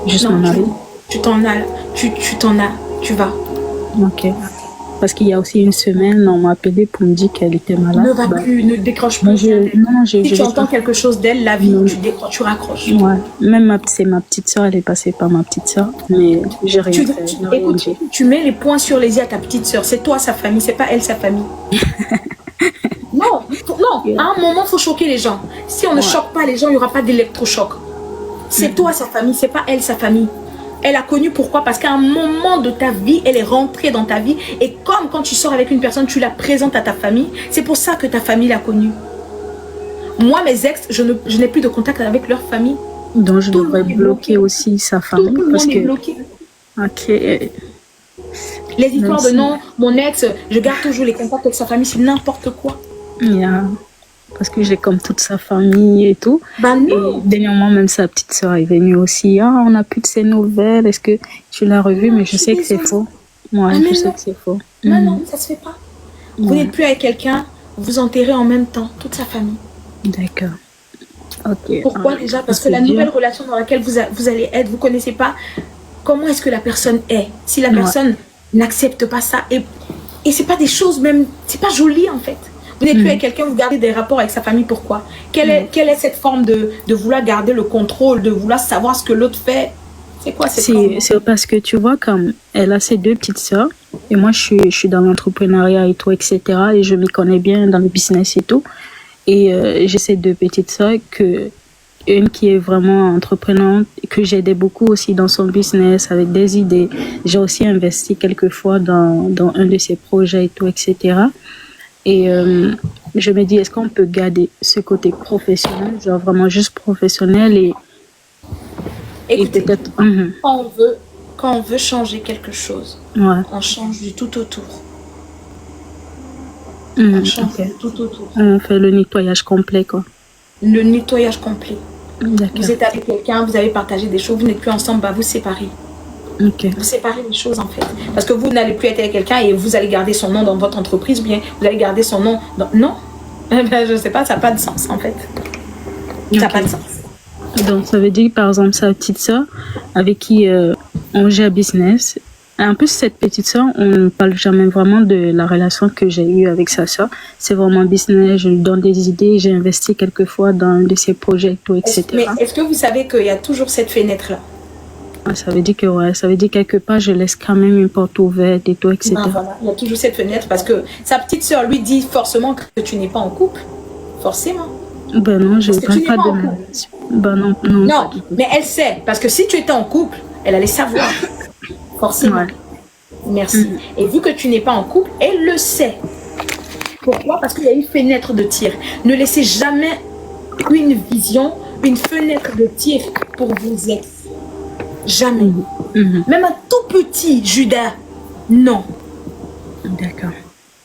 Juste mon Non, mari. tu t'en as, tu t'en as, tu vas. Ok. Parce qu'il y a aussi une semaine, on m'a appelé pour me dire qu'elle était malade. Ne va Bah, plus, ne décroche moi, plus rien d'elle. non, Si je tu vais entends pas. quelque chose d'elle, la vie, Non, tu décroches, tu raccroches. ouais. Même c'est ma petite soeur, elle est passée par ma petite soeur, mais j'ai rien fait, j'ai rien Écoute, dit. tu mets les points sur les i à ta petite sœur. C'est toi sa famille, c'est pas elle sa famille. Non, non, Yeah. à un moment, il faut choquer les gens. Si on ne Ouais. choque pas les gens, il n'y aura pas d'électrochoc. C'est toi sa famille, c'est pas elle sa famille. Elle a connu pourquoi? Parce qu'à un moment de ta vie, elle est rentrée dans ta vie. Et comme quand tu sors avec une personne, tu la présentes à ta famille, c'est pour ça que ta famille l'a connue. Moi, mes ex, je n'ai plus de contact avec leur famille. Donc, je Tout le devrais monde est bloquer bloqué. aussi sa Tout famille le parce monde est que, bloqué. ok, Les même histoires de si, non, mon ex, je garde toujours les contacts avec sa famille, c'est n'importe quoi. yeah, parce que j'ai comme toute sa famille et tout. Ben Et non. dernièrement, même sa petite soeur est venue aussi. Ah, on n'a plus de ses nouvelles. Est-ce que tu l'as revue? Non, Mais je je suis sais que c'est désolée. faux. Ouais, Ah je mais sais non. que c'est faux. Non, non, ça se fait pas. Vous Ouais, n'êtes plus avec quelqu'un, vous enterrez en même temps toute sa famille. d'accord. Ok. Pourquoi déjà? Parce que C'est la dur. nouvelle relation dans laquelle vous allez être, vous ne connaissez pas comment est-ce que la personne est. Si la Ouais. personne n'accepte pas ça, et c'est pas des choses même, c'est pas joli en fait. Vous n'êtes plus avec quelqu'un, vous gardez des rapports avec sa famille, pourquoi? Quelle est cette forme de vouloir garder le contrôle, de vouloir savoir ce que l'autre fait? C'est quoi cette forme? C'est parce que tu vois, comme elle a ses deux petites sœurs, et moi je suis dans l'entrepreneuriat et tout, etc. Et je m'y connais bien dans le business et tout. Et j'ai ces deux petites sœurs, une qui est vraiment entreprenante, que j'aidais beaucoup aussi dans son business avec des idées. J'ai aussi investi quelquefois dans un de ses projets et tout, etc. Et je me dis, est-ce qu'on peut garder ce côté professionnel, genre vraiment juste professionnel et Écoutez, peut-être... quand on veut changer quelque chose, Ouais. on change du tout autour. Mhm, On change ok. du tout autour. On fait le nettoyage complet, quoi. Le nettoyage complet. D'accord. Vous êtes avec quelqu'un, vous avez partagé des choses, vous n'êtes plus ensemble, bah vous séparez. Ok. Vous séparez les choses en fait. Parce que vous n'allez plus être avec quelqu'un et vous allez garder son nom dans votre entreprise, ou bien vous allez garder son nom dans... Non. Je ne sais pas, ça n'a pas de sens en fait. Ça n'a Ok. pas de sens. Donc, ça veut dire, par exemple, sa petite sœur, avec qui on gère business. En plus, cette petite sœur, on ne parle jamais vraiment de la relation que j'ai eue avec sa sœur. C'est vraiment business, je lui donne des idées, j'ai investi quelquefois dans un de ses projets, tout, etc. Mais est-ce que vous savez qu'il y a toujours cette fenêtre-là? Ça veut dire que, ouais, ça veut dire quelque part, je laisse quand même une porte ouverte et tout, etc. Ben, voilà. Il y a toujours cette fenêtre parce que sa petite sœur lui dit forcément que tu n'es pas en couple. Forcément. Ben non, je ne Parce que tu parle n'es pas pas de en ma couple. relation. Ben non, non, Non, pas du tout. mais elle sait. Parce que si tu étais en couple, elle allait savoir. Forcément. Ouais. Merci. Et vu que tu n'es pas en couple, elle le sait. Pourquoi? Parce qu'il y a une fenêtre de tir. Ne laissez jamais une vision, une fenêtre de tir pour vos ex. Jamais. Même un tout petit Judas, non. D'accord.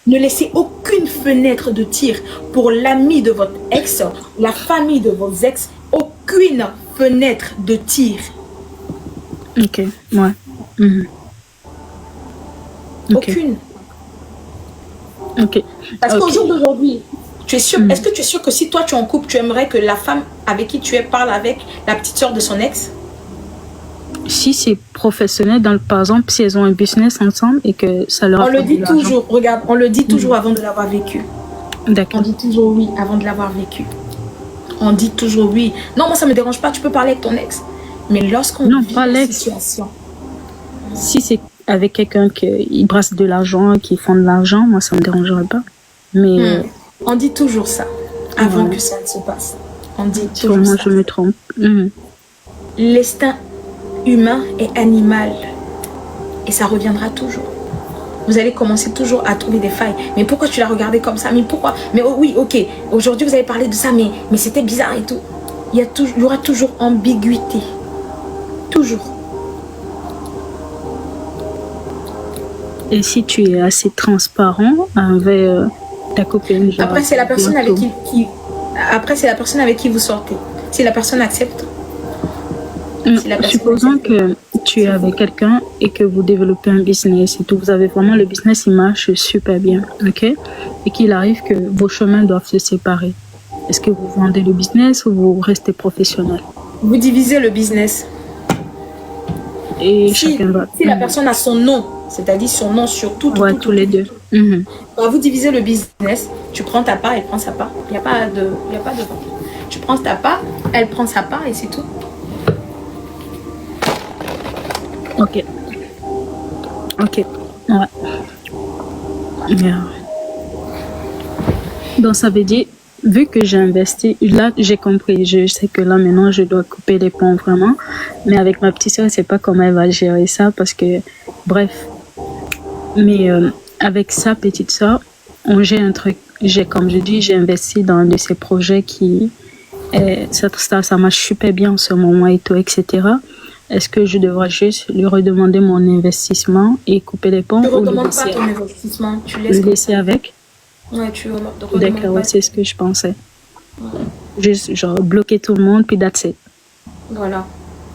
Ne laissez aucune fenêtre de tir pour l'ami de votre ex, la famille de vos ex, aucune fenêtre de tir. Ok, ouais. Mhm. Ok. Aucune. Ok. Parce Ok. qu'au jour d'aujourd'hui, tu es sûr, est-ce que tu es sûr que si toi tu es en couple, tu aimerais que la femme avec qui tu es parle avec la petite soeur de son ex? Si c'est professionnel, par exemple, si elles ont un business ensemble et que ça leur On le apporte dit de l'argent. toujours, regarde, on le dit toujours avant de l'avoir vécu. On D'accord. dit toujours oui avant de l'avoir vécu. On dit toujours oui. Non, moi ça me dérange pas, tu peux parler avec ton ex. Mais lorsqu'on Non, vit pas la l'ex. situation, Si c'est avec quelqu'un qui brasse de l'argent, qui font de l'argent, moi, ça me dérangerait pas. Mais on dit toujours ça avant Ouais. que ça ne se passe. On dit sûrement, toujours ça. je me trompe. Mhm. L'instinct humain est animal et ça reviendra toujours. Vous allez commencer toujours à trouver des failles. Mais pourquoi tu l'as regardé comme ça? Mais pourquoi? Mais oh, oui, ok, aujourd'hui vous avez parlé de ça, mais c'était bizarre et tout. Il y aura toujours ambiguïté. Toujours. Et si tu es assez transparent avec ta copine, genre, Après, c'est la personne avec bientôt. Après, c'est la personne avec qui vous sortez. Si la personne accepte. Si la personne Supposons accepte. que tu es avec quelqu'un et que vous développez un business et tout, vous avez vraiment le business, il marche super bien, ok? Et qu'il arrive que vos chemins doivent se séparer. Est-ce que vous vendez le business ou vous restez professionnel? Vous divisez le business. et Si, chacun va. si la personne a son nom, c'est-à-dire son nom sur tout, Ouais, tous les deux. Mhm. Bah, vous divisez le business, tu prends ta part, elle prend sa part. Il n'y a pas de... Tu prends ta part, elle prend sa part et c'est tout. Ok. Ok. Ouais. Yeah. Donc, ça veut dire, vu que j'ai investi, là, j'ai compris. Je sais que là, maintenant, je dois couper les ponts vraiment. Mais avec ma petite soeur, je sais pas comment elle va gérer ça parce que, bref. Mais avec sa petite soeur, j'ai un truc. Comme je dis, j'ai investi dans un de ces projets qui, ça marche super bien en ce moment et tout, etc. Est-ce que je devrais juste lui redemander mon investissement et couper les ponts Tu ne ou le redemandes pas laisser, ton investissement, tu laisses le comme laisser ça. avec? Ouais, tu ne D'accord, redemandes ouais, pas. c'est ce que je pensais. Juste, genre, bloquer tout le monde, puis that's it. Voilà.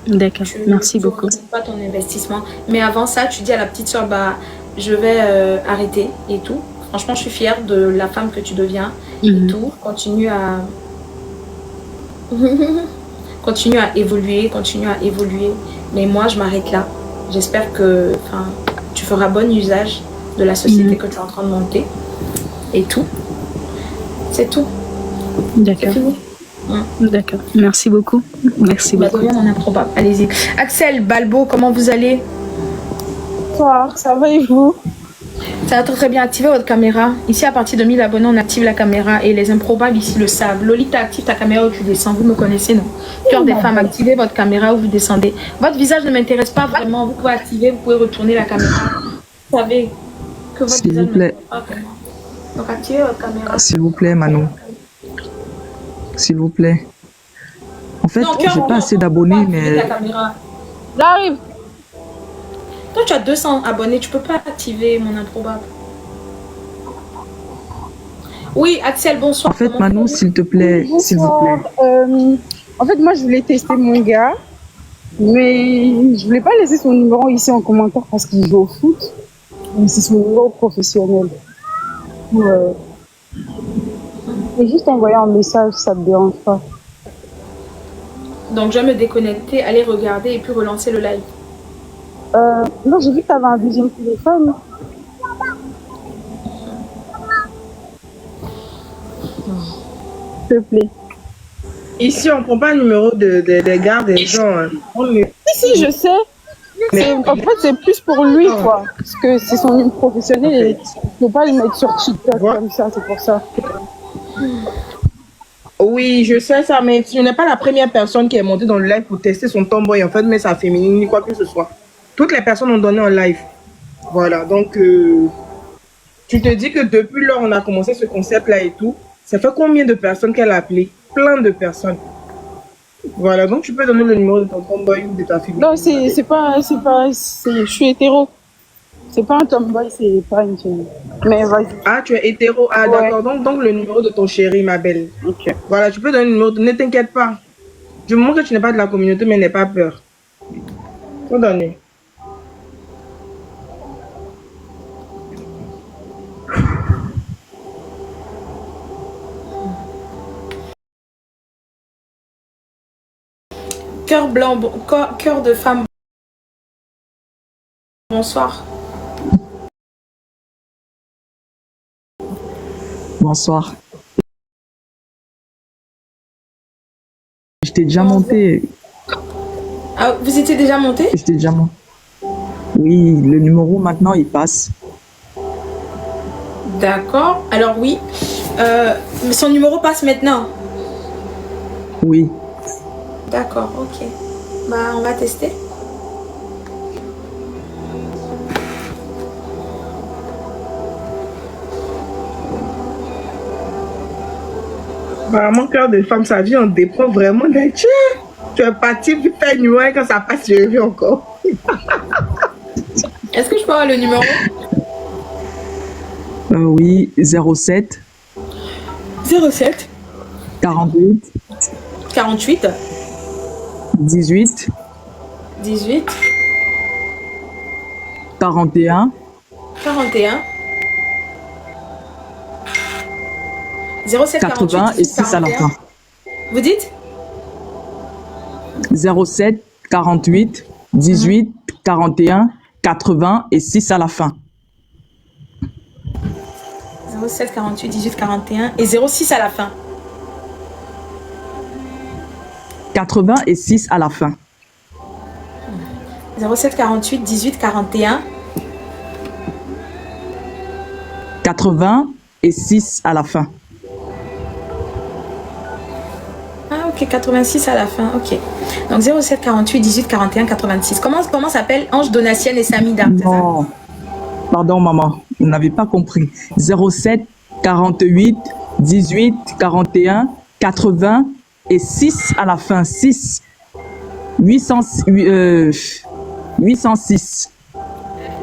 D'accord, merci Tu beaucoup. redemandes pas ton investissement. Mais avant ça, tu dis à la petite soeur, bah, je vais arrêter et tout. Franchement, je suis fière de la femme que tu deviens et tout. Continue à... continue à évoluer. Mais moi, je m'arrête là. J'espère que tu feras bon usage de la société que tu es en train de monter. Et tout. C'est tout. D'accord. C'est fini. D'accord. Merci beaucoup. Merci beaucoup. Bah, de rien, mon improbable. Allez-y. Axel, Balbo, comment vous allez? Bonsoir, ça va et vous? Ça va très très bien. Activez votre caméra. Ici, à partir de 1000 abonnés, on active la caméra et les improbables ici le savent. Lolita, active ta caméra où tu descends. Vous me connaissez, non? Cœur des femmes, activez votre caméra où vous descendez. Votre visage ne m'intéresse pas vraiment. Vous pouvez activer, vous pouvez retourner la caméra. Vous savez que votre S'il visage vous plaît. ne m'intéresse pas vraiment. Donc, activez votre caméra. S'il vous plaît, Manon. S'il vous plaît. En fait, j'ai pas assez d'abonnés, mais... J'arrive. Toi, tu as 200 abonnés. Tu peux pas activer mon improbable. Oui, Axel, bonsoir. En fait, Manon, s'il te plaît, s'il vous plaît. En fait, moi, je voulais tester mon gars, mais je voulais pas laisser son numéro ici en commentaire parce qu'il joue au foot. Mais c'est son numéro professionnel. Ouais. Je vais juste envoyer un message, ça te dérange pas. Donc, je vais me déconnecter, aller regarder et puis relancer le live. Non, j'ai vu que tu avais un deuxième téléphone. S'il te plaît. Ici, on prend pas le numéro des gardes des gens. Hein. Si, je sais. En fait, c'est plus pour lui, quoi. Parce que c'est son numéro professionnel et il ne faut pas le mettre sur TikTok comme ça, c'est pour ça. Oui, je sais ça, mais tu n'es pas la première personne qui est montée dans le live pour tester son tomboy, en fait, mais sa féminine, ni quoi que ce soit. Toutes les personnes ont donné en live. Voilà, donc, tu te dis que depuis lors, on a commencé ce concept-là et tout. Ça fait combien de personnes qu'elle a appelé? Plein de personnes. Voilà, donc tu peux donner le numéro de ton tomboy ou de ta féminine. Non, je suis hétéro. C'est pas un tomboy, c'est pas une fille. Mais vas-y. Ah, tu es hétéro. Ah, Ouais. d'accord. Donc, le numéro de ton chéri, ma belle. Ok. Voilà, tu peux donner le numéro. Ne t'inquiète pas. Du moment que tu n'es pas de la communauté, mais n'aie pas peur. Faut donner. Cœur blanc, cœur de femme. Bonsoir. Bonsoir. J'étais déjà monté. Ah, vous étiez déjà monté? J'étais déjà monté. Oui, le numéro maintenant, il passe. D'accord. Alors oui. Son numéro passe maintenant. Oui. D'accord, ok. Bah, on va tester. Apparemment, cœur de femme, sa vie, on dépend vraiment de Dieu. Tu es parti pour faire une numéro et quand ça passe, je reviens encore. Est-ce que je peux avoir le numéro? Oui, 07 07 48 48 18 18 41 41 07 80 et 6 à la fin. Vous dites? 07 48 18 41, 80 et 6 à la fin. 07 48 18 41 et 06 à la fin. 80 et 6 à la fin. 07 48 18 41. 80 et 6 à la fin. Ah ok, 86 à la fin, ok. Donc 07 48 18 41 86. Comment s'appelle Ange Donatienne et Samida? Non, pardon maman, vous n'avez pas compris. 07 48 18 41 80 et 6 à la fin. 6 806.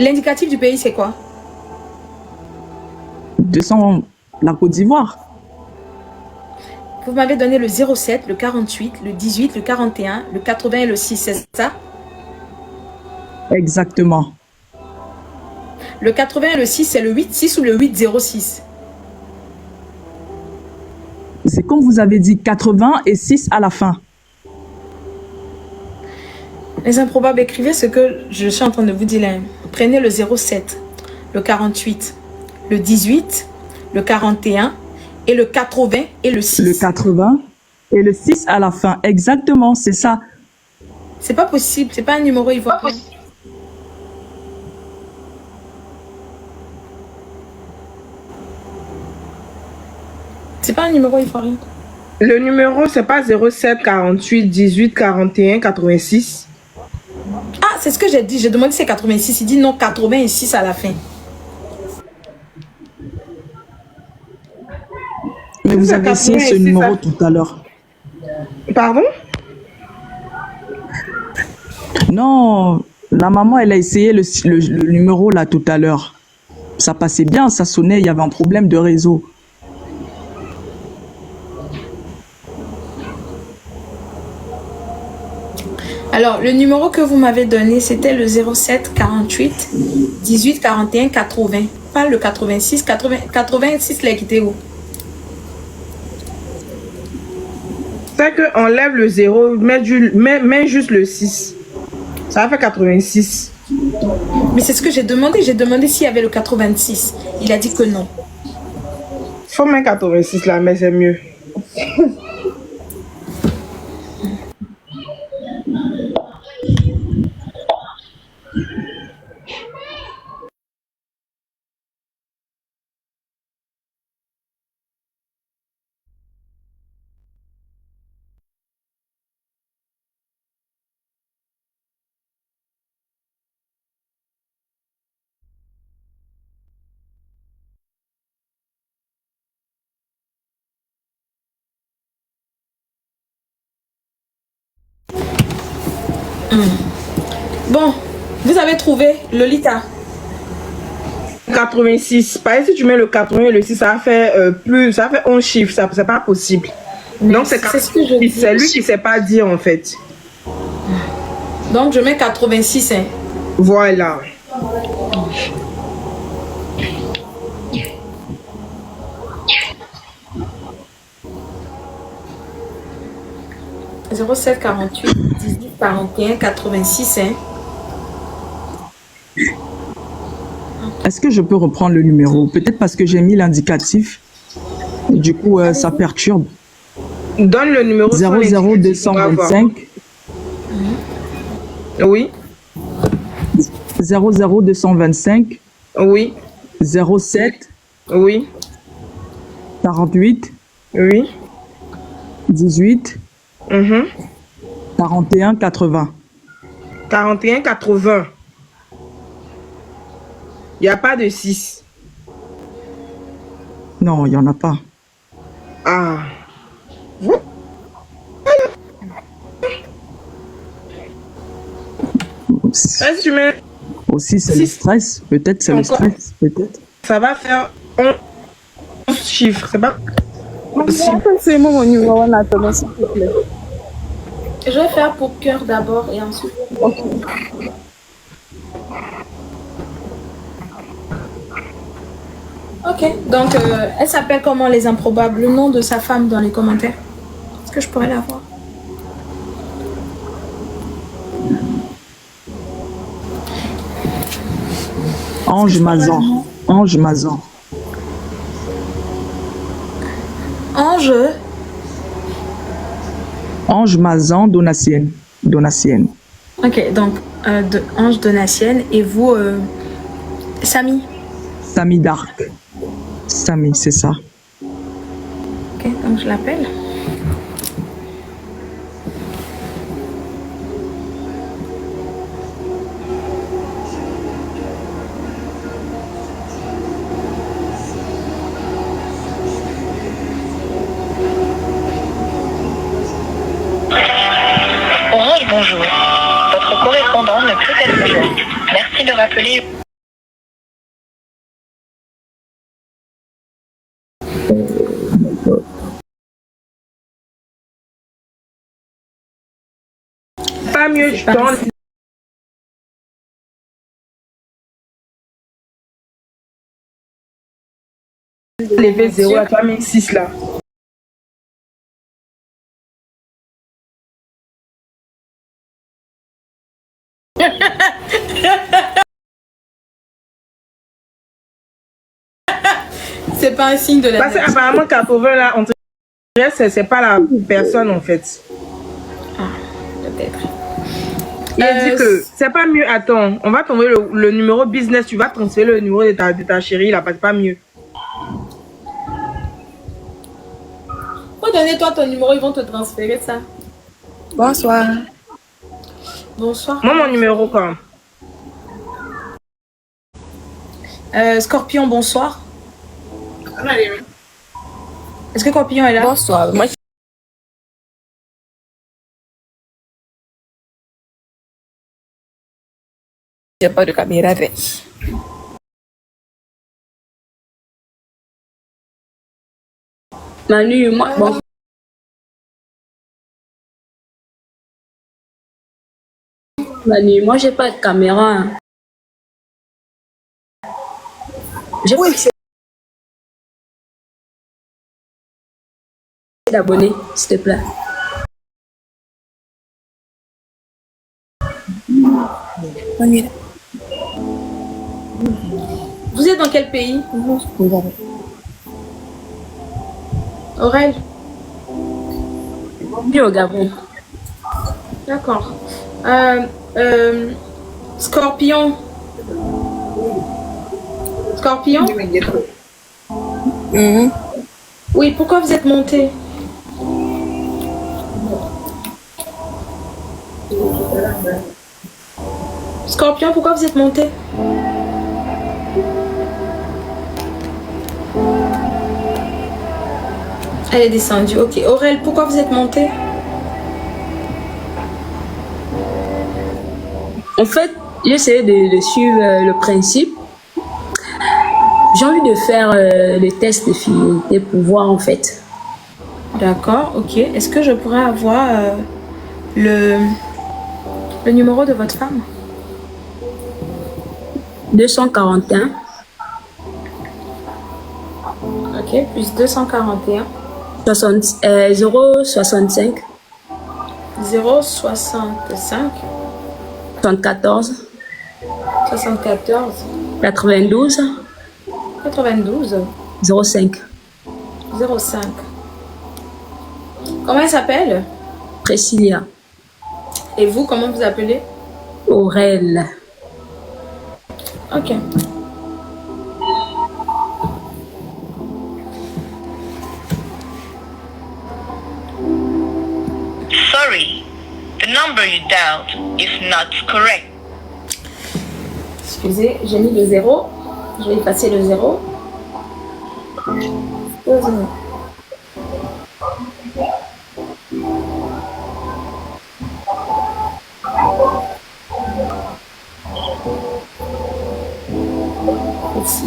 L'indicatif du pays c'est quoi? 200, la Côte d'Ivoire. Vous m'avez donné le 07, le 48, le 18, le 41, le 80 et le 6, c'est ça? Exactement. Le 80 et le 6, c'est le 86 ou le 806? C'est comme vous avez dit, 80 et 6 à la fin. Les improbables, écrivez ce que je suis en train de vous dire là. Prenez le 07, le 48, le 18, le 41 et le 80 et le 6. Le 80 et le 6 à la fin. Exactement, c'est ça. C'est pas possible, c'est pas un numéro ivoirien. C'est pas un numéro ivoirien. Le numéro, c'est pas 07 48 18 41 86. Ah, c'est ce que j'ai dit. J'ai demandé si c'est 86. Il dit non, 86 à la fin. Mais vous avez essayé ce numéro tout à l'heure. Pardon? Non, la maman, elle a essayé le numéro là tout à l'heure. Ça passait bien, ça sonnait, il y avait un problème de réseau. Alors, le numéro que vous m'avez donné, c'était le 07 48 18 41 80. Pas le 86. 86, l'a quitté où? C'est qu'on lève le 0, mets juste le 6. Ça va faire 86. Mais c'est ce que j'ai demandé. J'ai demandé s'il y avait le 86. Il a dit que non. Faut mettre 86 là, mais c'est mieux. Bon, vous avez trouvé Lolita. 86. Par exemple, si tu mets le 80 et le 6, ça va faire plus, ça va faire 11 chiffres. Ça, c'est pas possible. Donc c'est ce que je dis. C'est lui qui sait pas dire en fait. Donc je mets 86. Hein. Voilà. « 07 48 18 41 86. Hein. Est-ce que je peux reprendre le numéro? Peut-être parce que j'ai mis l'indicatif. Et du coup, ça perturbe. Donne le numéro. 00225. Oui. 00225. Oui. 07. Oui. 48. Oui. 18. 41 80. 41 80. Il n'y a pas de 6. Non, il n'y en a pas. Ah. Est-ce que tu mets... Aussi, c'est le stress. Peut-être c'est le stress. Peut-être. Ça va faire 11 chiffres. C'est pas possible. C'est mon numéro en attendant, s'il te plaît. Je vais faire pour cœur d'abord et ensuite. Ok. Ok, donc elle s'appelle comment les improbables? Le nom de sa femme dans les commentaires. Est-ce que je pourrais la voir? Ange Mazan. Ange Mazan. Ange. Ange Mazan Donatienne. Donatienne. Ok, donc Ange Donatienne. Et vous, Samy? Samy Dark. Samy, c'est ça. Ok, donc je l'appelle. Orange, bonjour. Votre correspondant ne peut être joint. Merci de rappeler. Pas mieux, je t'en levé 0 à toi, mis 6 là. C'est pas un signe de la Parce qu'apparemment, 80 là, on dirait que c'est pas la personne en fait. Ah, peut-être. Il dit que c'est pas mieux. Attends, on va t'envoyer le numéro business. Tu vas transférer le numéro de ta chérie là, parce que pas mieux. Faut donner toi ton numéro, ils vont te transférer ça. Bonsoir. Bonsoir. Moi, mon numéro quand Scorpion, bonsoir. Est-ce que Scorpion est là? Bonsoir. Moi, j'ai pas de caméra avec. Manu, moi, bon. Manu, moi, j'ai pas de caméra. Hein. J'ai pas d'abonnés, s'il te plaît. Vous êtes dans quel pays? Aurel? Puis au Gabon. D'accord. Scorpion? Scorpion? Oui, pourquoi vous êtes monté? Scorpion, pourquoi vous êtes monté? Elle est descendue, ok. Aurel, pourquoi vous êtes monté? En fait, j'essaie de suivre le principe. J'ai envie de faire le test de fidélité pour voir en fait. D'accord, ok. Est-ce que je pourrais avoir le numéro de votre femme? 241. Ok, plus 241. 065. 065. 74. 74. 92. 92. 05. 05. Comment elle s'appelle? Priscilla. Et vous, comment vous appelez? Aurel. Ok. Sorry, the number you dialed is not correct. Excusez, j'ai mis le 0. Je vais effacer le 0. Le 0. Ici.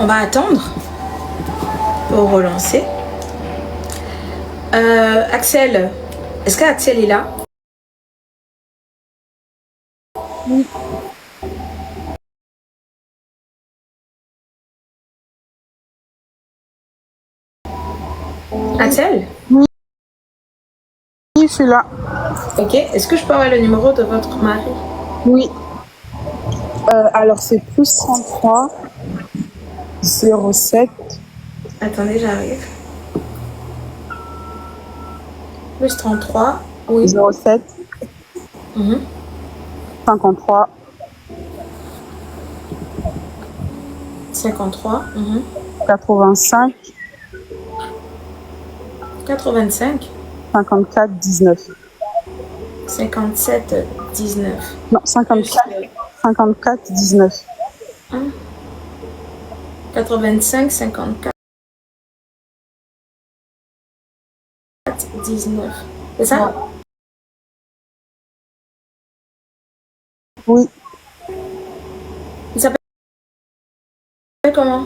On va attendre pour relancer. Axel, est-ce qu'Axel est là? Oui. Axel? Oui, je suis là. Ok, est-ce que je peux avoir le numéro de votre mari? Oui. Alors, c'est plus 33 07. Attendez, j'arrive. Plus 33, oui. 07 53 53, 85 85, 54 19. 57, 19. Non, 54 19. 85, 54, 19. C'est ça? Ouais. Oui. Il s'appelle comment?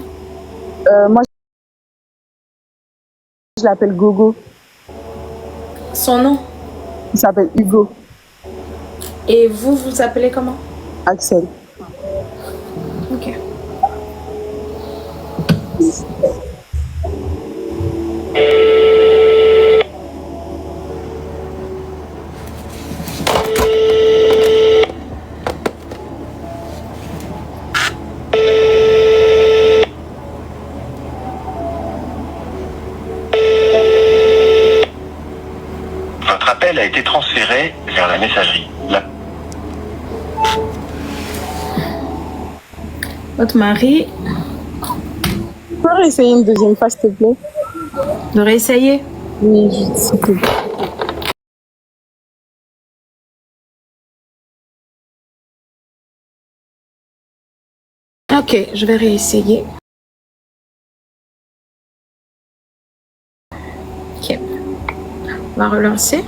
Moi, je l'appelle Gogo. Son nom? Il s'appelle Hugo. Et vous, vous appelez comment? Axel. Ok. Votre appel a été transféré vers la messagerie. Votre mari Tu peux réessayer une deuxième fois, s'il te plaît? de réessayer? Oui, s'il te plaît. Ok, je vais réessayer. Ok. On va relancer.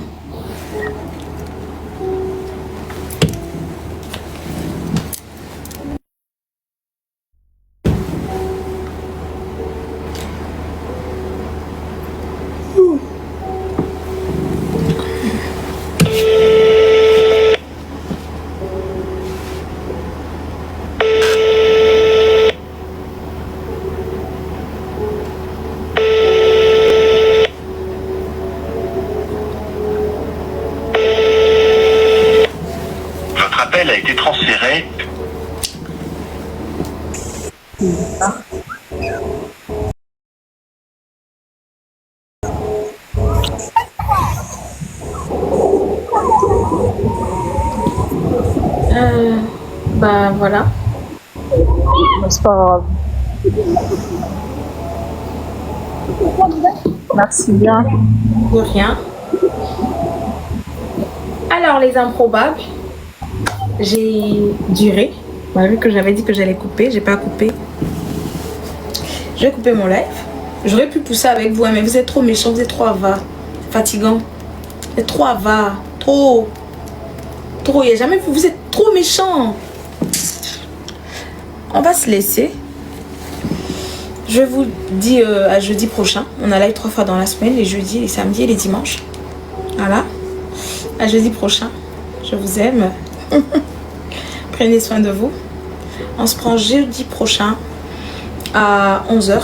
Votre appel a été transféré. Bah voilà. C'est pas grave. Merci bien. De rien. Alors les improbables, j'ai duré. Malgré que j'avais dit que j'allais couper, j'ai pas coupé. Je vais couper mon live. J'aurais pu pousser avec vous, hein, mais vous êtes trop méchants, vous êtes trop avares. Fatigant. Vous êtes trop avares. Trop. Trop. Il n'y a jamais vu. Vous êtes trop méchants. On va se laisser. Je vous dis à jeudi prochain. On a live 3 fois dans la semaine, les jeudis, les samedis et les dimanches. Voilà. À jeudi prochain. Je vous aime. Prenez soin de vous. On se prend jeudi prochain à 11h.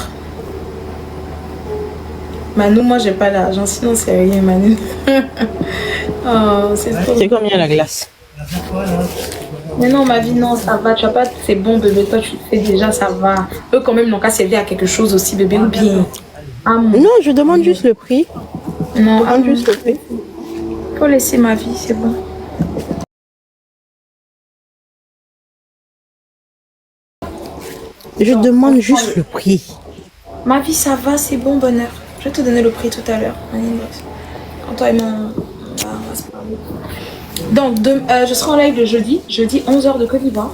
Manu, moi j'ai pas l'argent, sinon c'est rien, Manu. Oh, c'est trop. C'est combien la glace? Mais non, ma vie, non, ça va. Tu vas pas, c'est bon, bébé. Toi, tu le fais déjà, ça va. Eux, quand même, n'ont qu'à servir à quelque chose aussi, bébé, ou bien. Non, je demande juste le prix. Non, Je demande juste le prix. faut laisser ma vie, c'est bon. Je demande juste le prix. Ma vie, ça va, c'est bon, bonheur. Je vais te donner le prix tout à l'heure. Quand toi et mon... on va se parler. Donc, je serai en live le jeudi 11h de Côte d'Ivoire.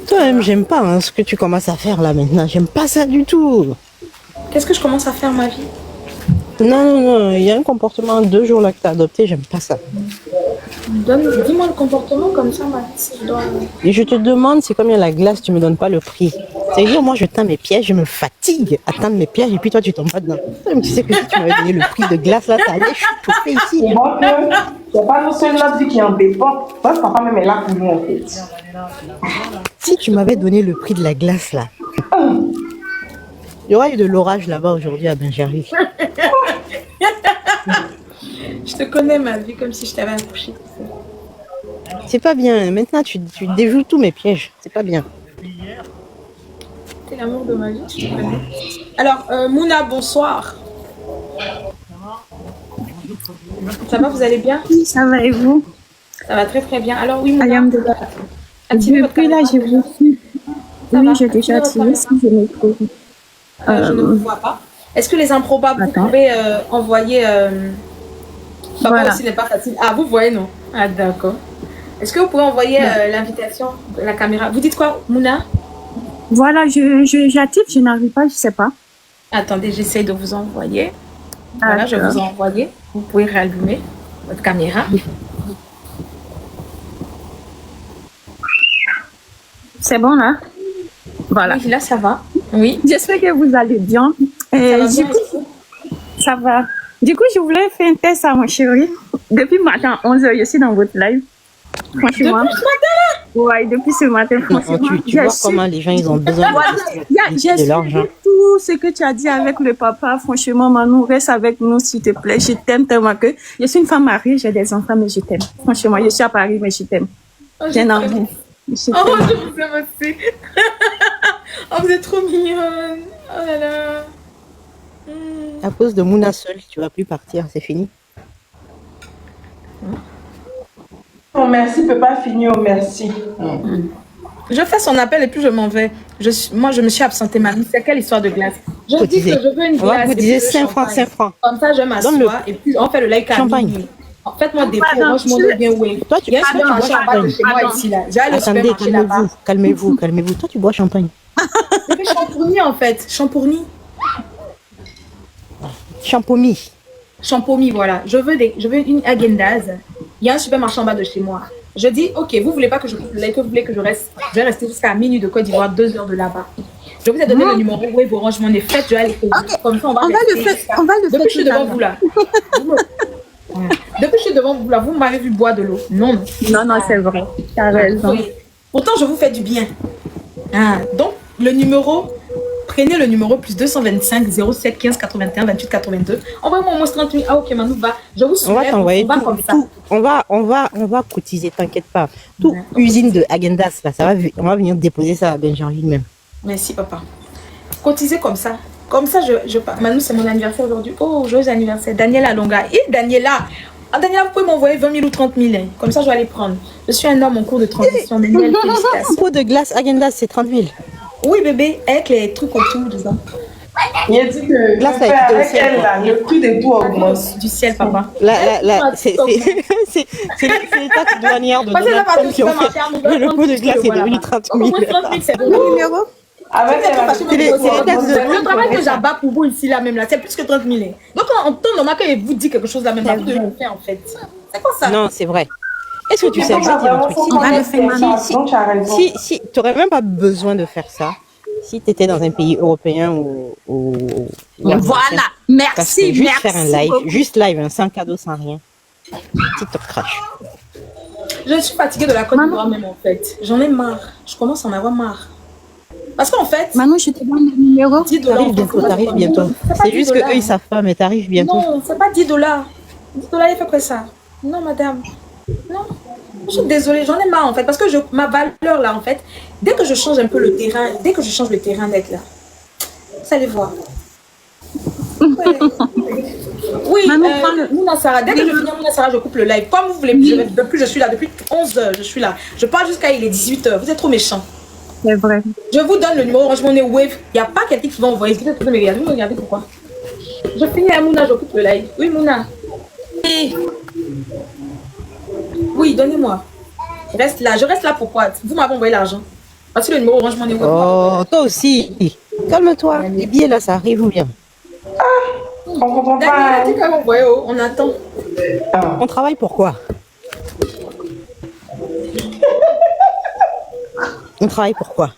Toi-même, j'aime pas hein, ce que tu commences à faire là maintenant. J'aime pas ça du tout. Qu'est-ce que je commence à faire, ma vie? Non, il y a un comportement 2 jours là que tu as adopté, j'aime pas ça. Dis-moi le comportement comme ça, si je dois... Et je te demande, c'est combien la glace, tu me donnes pas le prix. C'est-à-dire, moi, je tends mes pièges, je me fatigue à tendre mes pièges, et puis toi, tu tombes pas dedans. Tu sais que si tu m'avais donné le prix de glace, là, t'allais chuter ici. C'est bon que c'est pas nous seuls notre vie qui est en dépend. Votre papa même est là pour nous, en fait. Si tu m'avais donné le prix de la glace, là, il y aurait eu de l'orage là-bas aujourd'hui à Benjerville. Je te connais, ma vie, comme si je t'avais accouché. C'est pas bien. Maintenant, tu déjoues tous mes pièges. C'est pas bien. T'es l'amour de ma vie, je te connais. Alors, Mouna, bonsoir. Ça va, vous allez bien? Oui, ça va et vous? Ça va très très bien. Alors oui, Mouna. Alhamdulillah. Activez votre Depuis là, caméra. je vous suis. Ça Oui, va, j'ai déjà activez votre activé si je me trouve. je ne vous vois pas. Est-ce que les improbables, vous Attends. pouvez envoyer... Papa Voilà. aussi n'est pas facile. Ah, vous voyez, non? Ah, d'accord. Est-ce que vous pouvez envoyer l'invitation de la caméra? Vous dites quoi, Mouna? Voilà, j'active, je n'arrive pas, je sais pas. Attendez, j'essaie de vous envoyer. Voilà, je vous ai envoyé. Vous pouvez rallumer votre caméra. C'est bon là? Voilà. Oui, là, ça va. Oui. J'espère que vous allez bien. Ça va Du bien, coup, ça va. Du coup, je voulais faire un test à mon chéri. Depuis matin, 11h, je suis dans votre live. Franchement. Depuis ce matin-là? Ouais, depuis ce matin, franchement. Tu vois comment les gens, ils ont besoin J'ai de l'argent. suivi tout ce que tu as dit avec le papa. Franchement, Manou, reste avec nous, s'il te plaît. Je t'aime tellement que... Je suis une femme mariée, j'ai des enfants, mais je t'aime. Franchement, je suis à Paris, mais je t'aime. J'ai un enfant. Je Oh, t'aime. je vous aime aussi. Oh, vous êtes trop mignonne. Oh là là. À cause de Mouna seule, tu vas plus partir, c'est fini. Mon merci peut pas finir au merci. Je fais son appel et puis je m'en vais. Moi, je me suis absentée, Marie. C'est quelle histoire de glace? Je dis que je veux une On va glace. cotiser et puis 5 francs, champagne. 5 francs. Comme ça, je m'assois et puis on fait le like à Champagne. minuit. Faites-moi des pots, moi je m'en ai bien ouais. Toi, tu Il y a un bois supermarché en bas de chez moi ici là. J'ai allé au Attendez, supermarché là-bas. calmez-vous. Toi, tu bois champagne. Je fais champourni en fait. Champourni. Champomy. Champomy, voilà. Je veux une agendaz. Il y a un supermarché en bas de chez moi. Je dis, ok, vous voulez pas que je coupe le lait, que vous voulez que je reste. Je vais rester jusqu'à minuit de Côte d'Ivoire, 2 heures de là-bas. Je vous ai donné le numéro Wave Orange Money. Faites, je vais aller payer. Comme ça, on va le faire. Depuis que je suis devant vous là. Depuis que je suis devant vous là, vous m'avez vu boire de l'eau. Non. Non, c'est vrai. Tu as raison. Oui. Pourtant, je vous fais du bien. Ah, donc, le numéro, prenez le numéro plus 225 07 15 81 28 82. Envoyez-moi au moins 30 000. Ah, ok, Manou, va. Je vous soulève. On va t'envoyer comme ça. tout. On va cotiser, t'inquiète pas. Tout usine de Agendas, là, on va venir déposer ça à Benjerville même. Merci, papa. Cotisez comme ça. Comme ça, Manou, c'est mon anniversaire aujourd'hui. Oh, joyeux anniversaire. Daniela Longa. Et Daniela. Ah, Daniela, vous pouvez m'envoyer 20 000 ou 30 000. Hein. Comme ça, je vais aller prendre. Je suis un homme en cours de transition. Daniel, Un félicitations. pot de glace Agendas, c'est 30 000. Oui, bébé, avec les trucs autour, dedans. Il a dit que Là, ça a été avec aussi, elle, là, le prix des tout augmente. Du ciel, papa. Là, c'est les taxes douanières de Parce que là, Donald Trump qui ont fait que le pot de glace est devenu 30 000. 30 000, c'est bon. Numéro? Avec C'est les taxes de Le travail que j'abats pour vous ici, là, même là, c'est plus que 30 000. Donc, en temps normal, quand il vous dit quelque chose là, même là, vous devez le faire, en fait. C'est quoi ça? Non, c'est vrai. Est-ce que tu sais, je vais dire un truc. Si tu n'aurais même pas besoin de faire ça, si tu étais dans un pays européen ou Voilà. parce que Merci, juste merci. faire un live, juste live, hein, sans cadeau, sans rien. TikTok crash. Je suis fatiguée de la Côte d'Ivoire, même, en fait. J'en ai marre. Je commence à en avoir marre. Parce qu'en fait, Manon, je te donne le numéro. 10 $. T'arrives bientôt. C'est juste que eux ils savent pas, mais t'arrives bientôt. Non, c'est pas 10 $. 10 $, il fait quoi ça? Non, madame. Non. Je suis désolée, j'en ai marre en fait. Parce que ma valeur là, en fait, dès que je change un peu le terrain, dès que je change le terrain d'être là, vous allez voir. Ouais. Oui, Mouna Sarah, dès que je finis Mouna Sarah, je coupe le live. Comme vous voulez, depuis je suis là, depuis 11 heures, je suis là. Je parle jusqu'à il est 18 heures. Vous êtes trop méchants. C'est vrai. Je vous donne le numéro Orange Money Wave. Il n'y a pas quelqu'un qui va envoyer. Vous êtes mais regardez, vous regardez pourquoi. Je finis à Mouna, je coupe le live. Oui, Mouna. Oui, donnez-moi. Reste là. Je reste là pourquoi? Vous m'avez envoyé l'argent. Voici le numéro Orange Money Wave. Oh, toi aussi. Calme-toi. Les billets là, ça arrive ou bien? On comprend pas. Daniel, t'es comme, ouais, oh, on attend. On travaille pour quoi? On travaille pour quoi?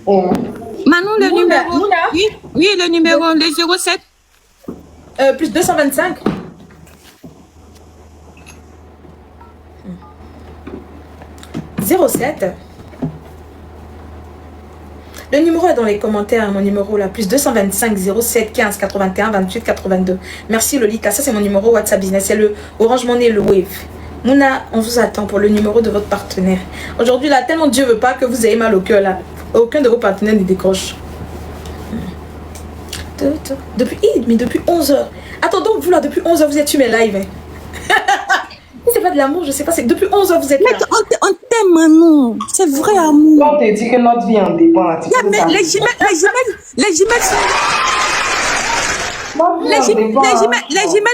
Manon, le numéro. Mouna. Oui, oui, le numéro, le 07. Plus 225. « 07. Le numéro est dans les commentaires, mon numéro là, plus 225 07 15 81 28 82. Merci Lolita, ça c'est mon numéro WhatsApp Business, c'est le Orange Money, le Wave. Mouna, on vous attend pour le numéro de votre partenaire. Aujourd'hui là, tellement Dieu veut pas que vous ayez mal au cœur là. Aucun de vos partenaires ne décroche. Depuis 11h. Attends donc vous là, depuis 11h vous êtes sur mes lives. Hein. C'est pas de l'amour, je sais pas, c'est depuis 11h vous êtes là. On t'aime, Manon. C'est vrai amour. On te dit que notre vie en dépend. Là, Mais les jumelles sont... Les jumelles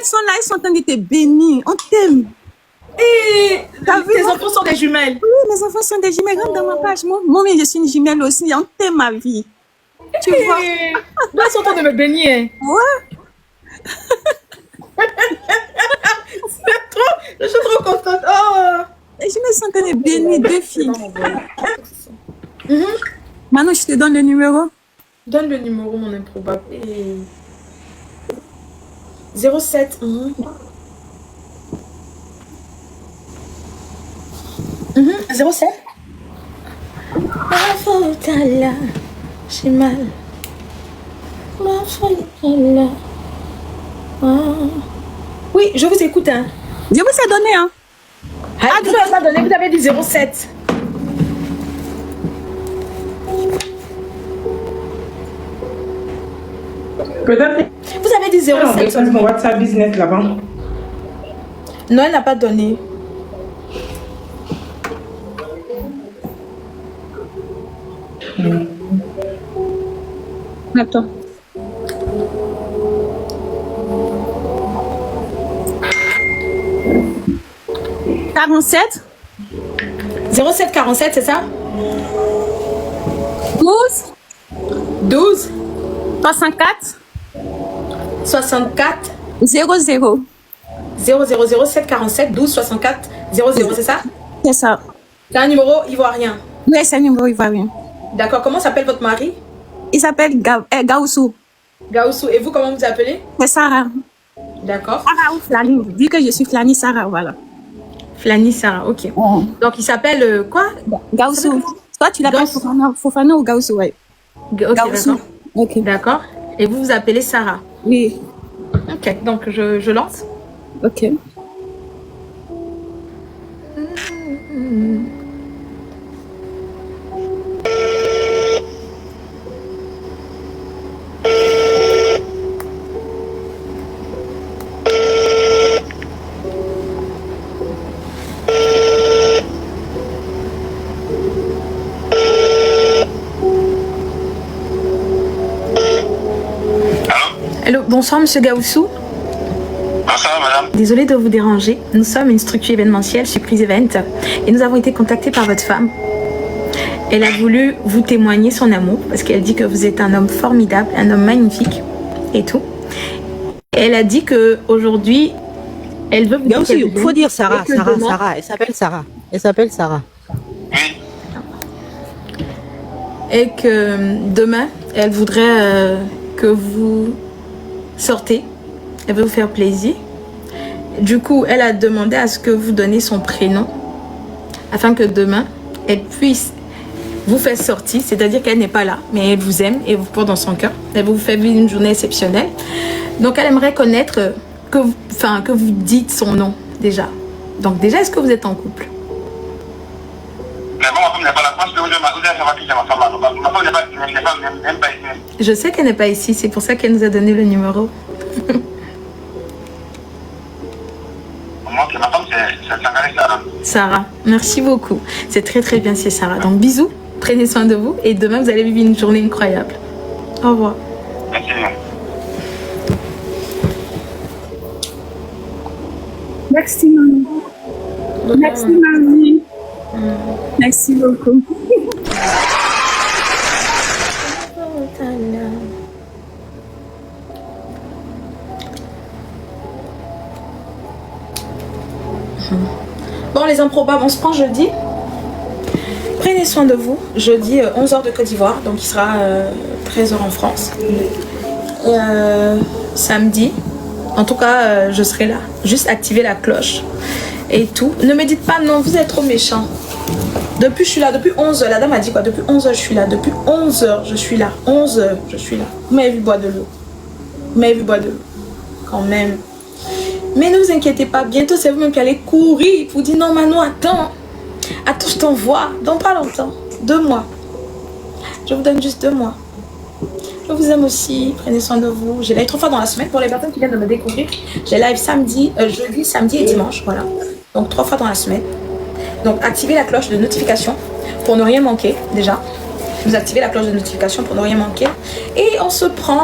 sont là, ils sont en train de te bénir. On t'aime. Et tes enfants sont des jumelles. Oui, mes enfants sont des jumelles. Rentre dans ma page. Moi, je suis une jumelle aussi. On t'aime, ma vie. Tu vois? Là, ils sont en train de me bénir. Ouais. Je suis trop contente. Oh. Je me sens en train de bénir deux filles. Manon, je te donne le numéro. Donne le numéro, mon improbable. 07. 07. Ma faute là, j'ai mal. Ma faute là. Oui, je vous écoute. Hein. Je vous ai donné, hein. Ah, vous n'avez pas donné, vous avez dit 07. Peut-être. Vous avez dit 07. C'est mon WhatsApp Business là-bas. Non, elle n'a pas donné. Attends. « 47 07 47, c'est ça? 12 64 64 00. 07 47 12 64 00, c'est ça? C'est ça. C'est un numéro ivoirien. Oui, c'est un numéro ivoirien. D'accord, comment s'appelle votre mari? Il s'appelle Gaoussou. Gaoussou. Et vous, comment vous appelez? C'est Sarah. D'accord. Sarah ou Flani. Vu que je suis Flani, Sarah, voilà. Flani, Sarah, ok. Oh. Donc, il s'appelle quoi? Gaoussou. Toi, tu l'appelles Fofana ou Gaoussou, ouais. Ok, Gaoussou. d'accord. Ok. D'accord. Et vous vous appelez Sarah? Oui. Ok, donc je lance. Ok. Allô, bonsoir Monsieur Gaoussou. Bonsoir madame. Désolée de vous déranger. Nous sommes une structure événementielle, Surprise Event, et nous avons été contactés par votre femme. Elle a voulu vous témoigner son amour parce qu'elle dit que vous êtes un homme formidable, un homme magnifique et tout. Elle a dit que aujourd'hui, elle veut vous dire. Il faut dire Sarah. Elle s'appelle Sarah. Elle s'appelle Sarah. Et que demain, elle voudrait que vous sortez. Elle veut vous faire plaisir. Du coup, elle a demandé à ce que vous donniez son prénom afin que demain, elle puisse vous faire sortir. C'est-à-dire qu'elle n'est pas là, mais elle vous aime et vous porte dans son cœur. Elle vous fait vivre une journée exceptionnelle. Donc, elle aimerait connaître que vous dites son nom déjà. Donc, déjà, est-ce que vous êtes en couple? Mais bon, ma femme n'est pas là. Moi, je peux vous dire, vous allez savoir qui c'est ma femme. Ma femme n'est pas ici. Je sais qu'elle n'est pas ici. C'est pour ça qu'elle nous a donné le numéro. Moi, ma femme, c'est Sarah. Sarah, merci beaucoup. C'est très très bien, c'est Sarah. Donc, bisous. Prenez soin de vous. Et demain, vous allez vivre une journée incroyable. Au revoir. Merci. Merci, maman. Merci, mamie. Merci beaucoup. Bon, les improbables, on se prend jeudi. Prenez soin de vous. Jeudi, 11h de Côte d'Ivoire. Donc, il sera 13h en France. Et samedi, en tout cas, je serai là. Juste activer la cloche et tout. Ne me dites pas non, vous êtes trop méchants. Depuis, je suis là. Depuis 11h. La dame a dit quoi? Depuis 11h, je suis là. Depuis 11h, je suis là. 11h, je suis là. Vous m'avez vu boire de l'eau. Vous m'avez vu boire de l'eau. Quand même. Mais ne vous inquiétez pas. Bientôt, c'est vous-même qui allez courir pour dire non, Manon, attends. Attends, je t'envoie. Dans pas longtemps. 2 mois. Je vous donne juste 2 mois. Je vous aime aussi. Prenez soin de vous. J'ai live 3 fois dans la semaine. Pour les personnes qui viennent de me découvrir, j'ai live samedi, jeudi, samedi et dimanche. Voilà. Donc 3 fois dans la semaine. Donc activez la cloche de notification pour ne rien manquer déjà. Vous activez la cloche de notification pour ne rien manquer. Et on se prend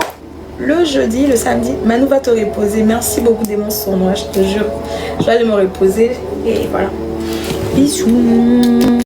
le jeudi, le samedi. Manou va te reposer. Merci beaucoup démons sournois, je te jure. Je vais aller me reposer. Et voilà. Bisous.